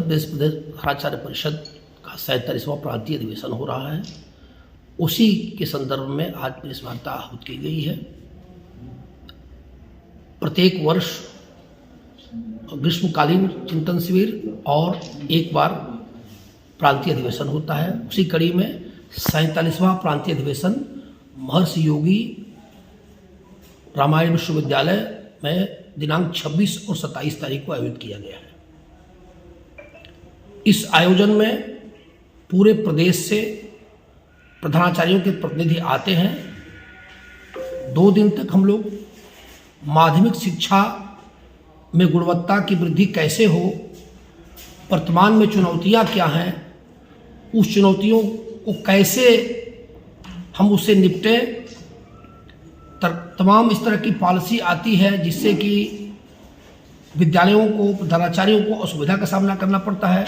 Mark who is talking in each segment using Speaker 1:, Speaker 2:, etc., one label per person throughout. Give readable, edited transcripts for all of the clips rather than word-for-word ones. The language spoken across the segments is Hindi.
Speaker 1: प्रदेश आचार्य परिषद का 47वां प्रांतीय अधिवेशन हो रहा है। उसी के संदर्भ में आज प्रेस वार्ता आहूत की गई है। प्रत्येक वर्ष ग्रीष्मकालीन चिंतन शिविर और एक बार प्रांतीय अधिवेशन होता है। उसी कड़ी में 47वां प्रांतीय अधिवेशन महर्षि योगी रामायण विश्वविद्यालय में दिनांक 26 और 27 तारीख को आयोजित किया गया है। इस आयोजन में पूरे प्रदेश से प्रधानाचार्यों के प्रतिनिधि आते हैं। 2 दिन तक हम लोग माध्यमिक शिक्षा में गुणवत्ता की वृद्धि कैसे हो, वर्तमान में चुनौतियां क्या हैं, उस चुनौतियों को कैसे हम उससे निपटें, तमाम इस तरह की पॉलिसी आती है जिससे कि विद्यालयों को, प्रधानाचार्यों को असुविधा का सामना करना पड़ता है।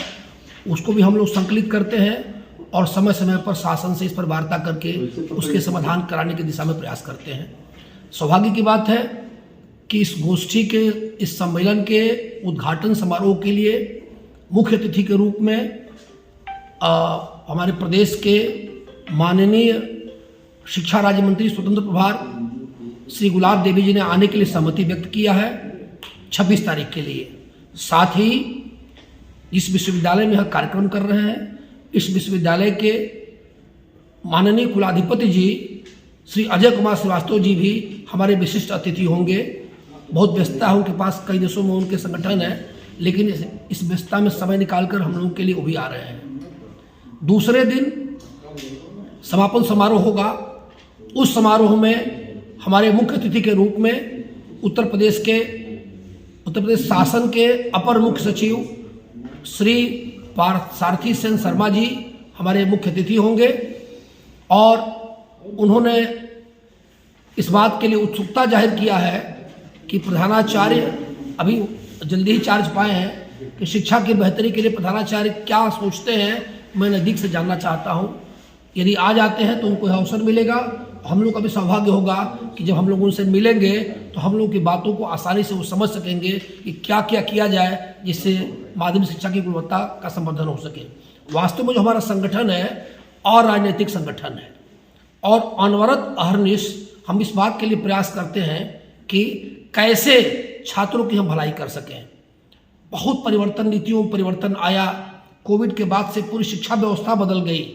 Speaker 1: उसको भी हम लोग संकलित करते हैं और समय समय पर शासन से इस पर वार्ता करके उसके समाधान कराने की दिशा में प्रयास करते हैं। सौभाग्य की बात है कि इस गोष्ठी के, इस सम्मेलन के उद्घाटन समारोह के लिए मुख्य अतिथि के रूप में हमारे प्रदेश के माननीय शिक्षा राज्य मंत्री स्वतंत्र प्रभार श्री गुलाब देवी जी ने आने के लिए सहमति व्यक्त किया है 26 तारीख के लिए। साथ ही इस विश्वविद्यालय में यह कार्यक्रम कर रहे हैं, इस विश्वविद्यालय के माननीय कुलाधिपति जी श्री अजय कुमार श्रीवास्तव जी भी हमारे विशिष्ट अतिथि होंगे। बहुत व्यस्तता है उनके पास, कई देशों में उनके संगठन है, लेकिन इस व्यस्तता में समय निकालकर हम लोगों के लिए वो भी आ रहे हैं। दूसरे दिन समापन समारोह होगा। उस समारोह में हमारे मुख्य अतिथि के रूप में उत्तर प्रदेश शासन के अपर मुख्य सचिव श्री पार्थसारथी सेन शर्मा जी हमारे मुख्य अतिथि होंगे और उन्होंने इस बात के लिए उत्सुकता जाहिर किया है कि प्रधानाचार्य अभी जल्दी ही चार्ज पाए हैं कि शिक्षा की बेहतरी के लिए प्रधानाचार्य क्या सोचते हैं, मैं नज़दीक से जानना चाहता हूं। यदि आ जाते हैं तो उनको यह अवसर मिलेगा। हम लोग का भी सौभाग्य होगा कि जब हम लोग उनसे मिलेंगे तो हम लोग की बातों को आसानी से वो समझ सकेंगे कि क्या क्या किया जाए जिससे माध्यमिक शिक्षा की गुणवत्ता का संवर्धन हो सके। वास्तव में जो हमारा संगठन है और राजनीतिक संगठन है और अनवरत अहरनिश हम इस बात के लिए प्रयास करते हैं कि कैसे छात्रों की हम भलाई कर सकें। बहुत परिवर्तन, नीतियों में परिवर्तन आया। कोविड के बाद से पूरी शिक्षा व्यवस्था बदल गई।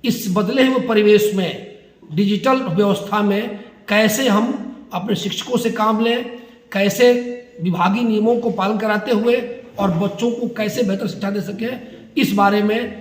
Speaker 1: इस बदले हुए परिवेश में, डिजिटल व्यवस्था में कैसे हम अपने शिक्षकों से काम लें, कैसे विभागीय नियमों को पालन कराते हुए और बच्चों को कैसे बेहतर शिक्षा दे सकें, इस बारे में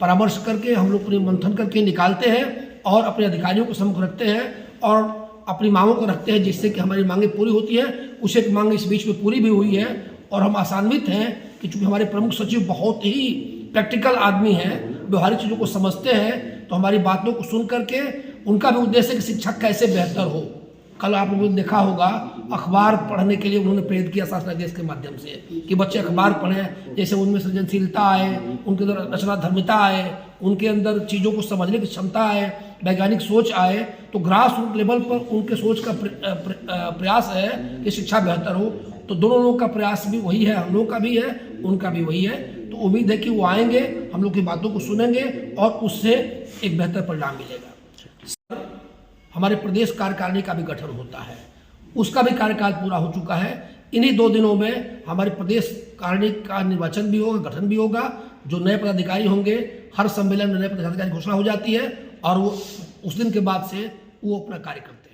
Speaker 1: परामर्श करके हम लोग पूरी मंथन करके निकालते हैं और अपने अधिकारियों को सम्मुख रखते हैं और अपनी मांगों को रखते हैं जिससे कि हमारी मांगें पूरी होती है। कुछ एक मांग इस बीच में पूरी भी हुई है और हम आशान्वित हैं कि चूँकि हमारे प्रमुख सचिव बहुत ही प्रैक्टिकल आदमी हैं, व्यवहारिक चीज़ों को समझते हैं, तो हमारी बातों को सुन करके उनका भी उद्देश्य है कि शिक्षा कैसे बेहतर हो। कल आप लोगों ने देखा होगा अखबार पढ़ने के लिए उन्होंने प्रेरित किया शासनादेश के माध्यम से कि बच्चे अखबार पढ़ें, जैसे उनमें सृजनशीलता आए, उनके अंदर रचनाधर्मिता आए, उनके अंदर चीज़ों को समझने की क्षमता आए, वैज्ञानिक सोच आए। तो ग्रास रूट लेवल पर उनके सोच का प्रयास है कि शिक्षा बेहतर हो। तो दोनों लोगों का प्रयास भी वही है, हम लोगों का भी है, उनका भी वही है। तो उम्मीद है कि वो आएंगे, हम लोग की बातों को सुनेंगे और उससे एक बेहतर परिणाम मिलेगा। हमारे प्रदेश कार्यकारिणी का भी गठन होता है, उसका भी कार्यकाल पूरा हो चुका है। इन्हीं 2 दिनों में हमारे प्रदेश कार्यकारिणी का निर्वाचन भी होगा, गठन भी होगा। जो नए पदाधिकारी होंगे, हर सम्मेलन में नए पदाधिकारी घोषणा हो जाती है और वो उस दिन के बाद से वो अपना कार्य करते हैं।